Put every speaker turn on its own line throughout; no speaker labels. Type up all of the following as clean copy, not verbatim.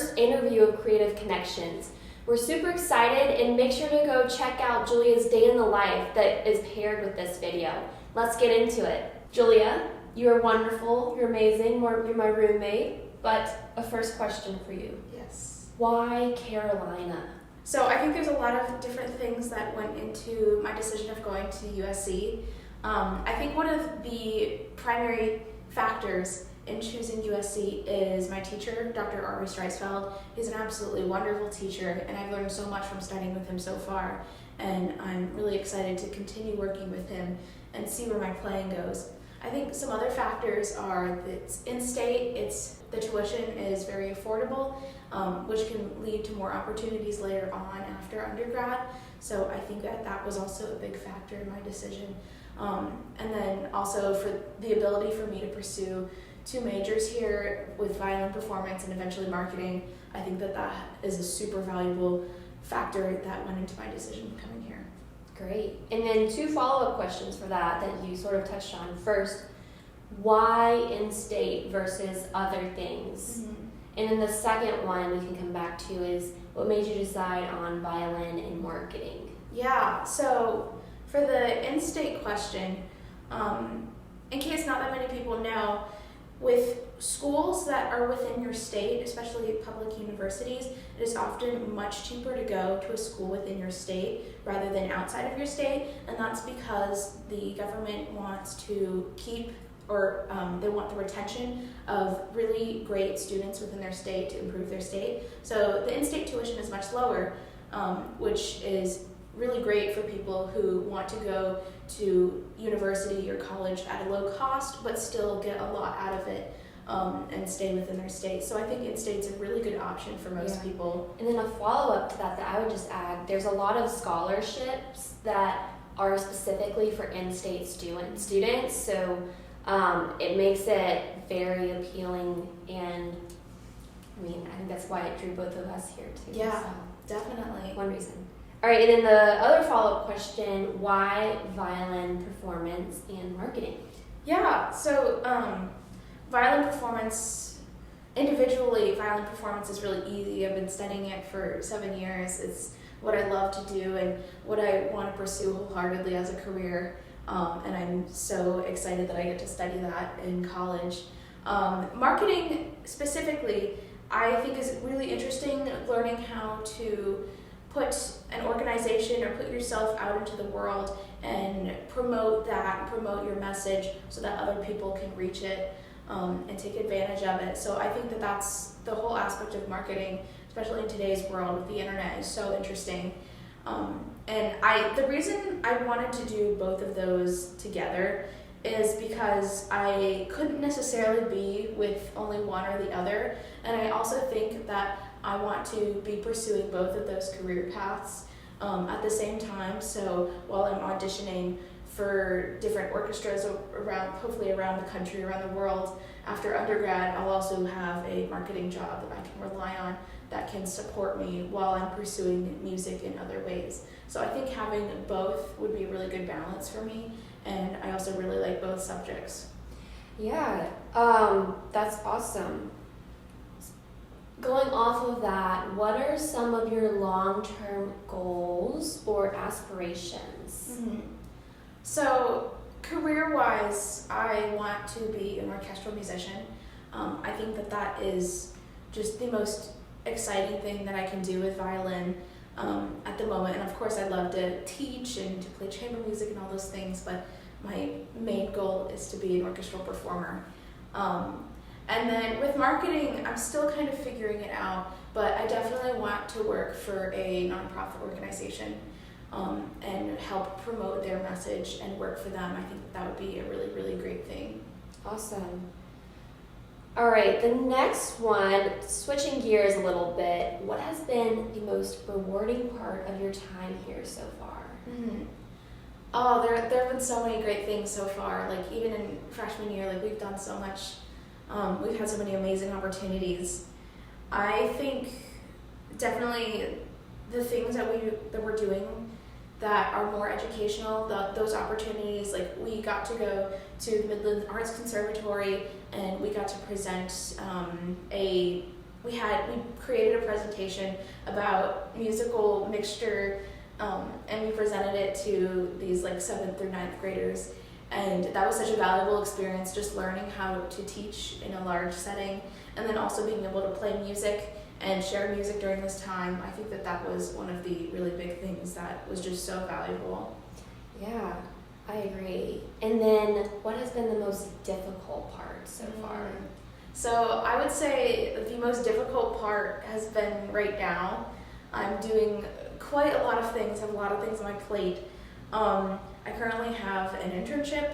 first interview of Creative Connections. We're super excited, and make sure to go check out Julia's day in the life that is paired with this video. Let's get into it. Julia, you're wonderful, you're amazing, you're my roommate, but a first question for you.
Yes.
Why Carolina?
So I think there's a lot of different things that went into my decision of going to USC. I think one of the primary factors in choosing USC is my teacher, Dr. Ari Streisfeld. He's an absolutely wonderful teacher, and I've learned so much from studying with him so far, and I'm really excited to continue working with him and see where my playing goes. I think some other factors are that it's in-state, the tuition is very affordable, which can lead to more opportunities later on after undergrad, so I think that was also a big factor in my decision. And then also for the ability for me to pursue 2 majors here with violin performance and eventually marketing, I think that is a super valuable factor that went into my decision coming here.
Great. And then 2 follow-up questions for that you sort of touched on. First, why in-state versus other things? Mm-hmm. And then the second one we can come back to is what made you decide on violin and marketing?
Yeah, so for the in-state question, in case not that many people know, with schools that are within your state, especially public universities, it is often much cheaper to go to a school within your state rather than outside of your state, and that's because the government wants to keep they want the retention of really great students within their state to improve their state. So the in-state tuition is much lower, which is really great for people who want to go to university or college at a low cost but still get a lot out of it and stay within their state. So I think in-state's a really good option for most people.
And then a follow-up to that I would just add, there's a lot of scholarships that are specifically for in-state students, so it makes it very appealing, and I think that's why it drew both of us here too.
Yeah,
so
definitely.
One reason. All right, and then the other follow-up question, why violin performance and marketing?
Yeah, so violin performance, individually, violin performance is really easy. I've been studying it for 7 years. It's what I love to do and what I want to pursue wholeheartedly as a career, and I'm so excited that I get to study that in college. Marketing specifically, I think is really interesting, learning how to put an organization or put yourself out into the world and promote your message so that other people can reach it and take advantage of it. So I think that's the whole aspect of marketing, especially in today's world with the internet, is so interesting. And the reason I wanted to do both of those together is because I couldn't necessarily be with only one or the other, and I also think that I want to be pursuing both of those career paths at the same time. So while I'm auditioning for different orchestras hopefully around the country, around the world, after undergrad, I'll also have a marketing job that I can rely on that can support me while I'm pursuing music in other ways. So I think having both would be a really good balance for me, and I also really like both subjects.
Yeah, that's awesome. Going off of that, what are some of your long-term goals or aspirations?
Mm-hmm. So career-wise, I want to be an orchestral musician. I think that is just the most exciting thing that I can do with violin at the moment. And of course, I'd love to teach and to play chamber music and all those things, but my main goal is to be an orchestral performer. And then with marketing, I'm still kind of figuring it out, but I definitely want to work for a nonprofit organization and help promote their message and work for them. I think that would be a really, really great thing.
Awesome. All right, the next one, switching gears a little bit, what has been the most rewarding part of your time here so far?
Mm-hmm. Oh, there have been so many great things so far. Like even in freshman year, we've done so much. We've had so many amazing opportunities. I think definitely the things that we're doing that are more educational, those opportunities, like we got to go to the Midland Arts Conservatory and we got to present a we created a presentation about musical mixture, and we presented it to these like 7th through 9th graders. And that was such a valuable experience, just learning how to teach in a large setting, and then also being able to play music and share music during this time. I think that was one of the really big things that was just so valuable.
Yeah, I agree. And then what has been the most difficult part so far?
So I would say the most difficult part has been right now. I'm doing quite a lot of things, have a lot of things on my plate. I currently have an internship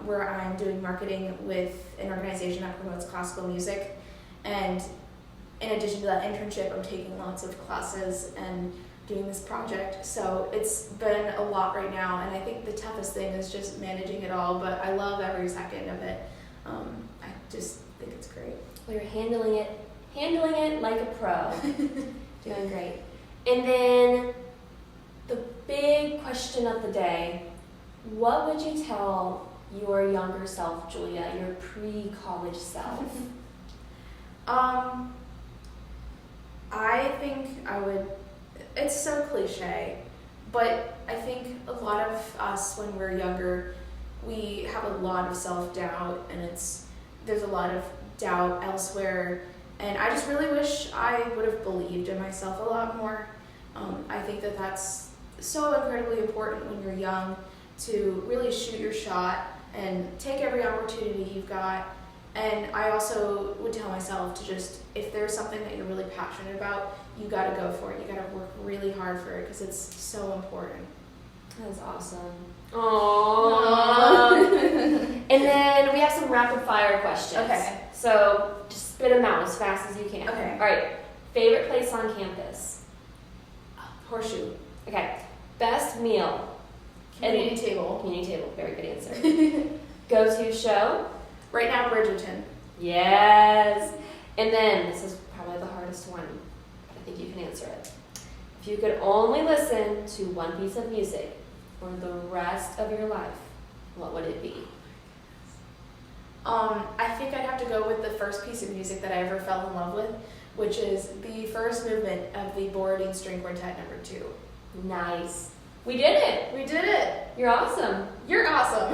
where I'm doing marketing with an organization that promotes classical music. And in addition to that internship, I'm taking lots of classes and doing this project. So it's been a lot right now, and I think the toughest thing is just managing it all, but I love every second of it. I just think it's great.
Well, you're handling it like a pro. Doing great. And then the big question of the day, what would you tell your younger self, Julia, your pre-college self?
I think I would, it's so cliche, but I think a lot of us when we're younger, we have a lot of self-doubt, and there's a lot of doubt elsewhere, and I just really wish I would have believed in myself a lot more. I think that's so incredibly important when you're young, to really shoot your shot and take every opportunity you've got. And I also would tell myself to just, if there's something that you're really passionate about, you gotta go for it. You gotta work really hard for it, because it's so important.
That's awesome. Aww. And then we have some rapid fire questions.
Okay.
So just spit them out as fast as you can.
Okay.
All right. Favorite place on campus?
Horseshoe.
Okay. Best meal?
Community table.
Community table. Very good answer. Go-to show?
Right now, Bridgerton.
Yes. And then, this is probably the hardest one, but I think you can answer it. If you could only listen to one piece of music for the rest of your life, what would it be?
I think I'd have to go with the first piece of music that I ever fell in love with, which is the first movement of the Borodin String Quartet No. 2.
Nice. We did it.
We did it.
You're awesome.
You're awesome.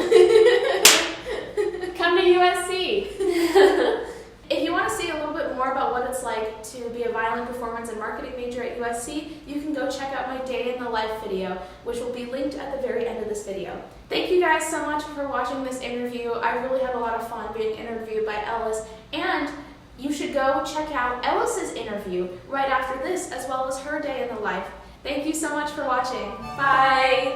Come to UofSC.
If you want to see a little bit more about what it's like to be a violin performance and marketing major at UofSC, you can go check out my day in the life video, which will be linked at the very end of this video. Thank you guys so much for watching this interview. I really had a lot of fun being interviewed by Ellis, and you should go check out Ellis's interview right after this, as well as her day in the life. Thank you so much for watching. Bye!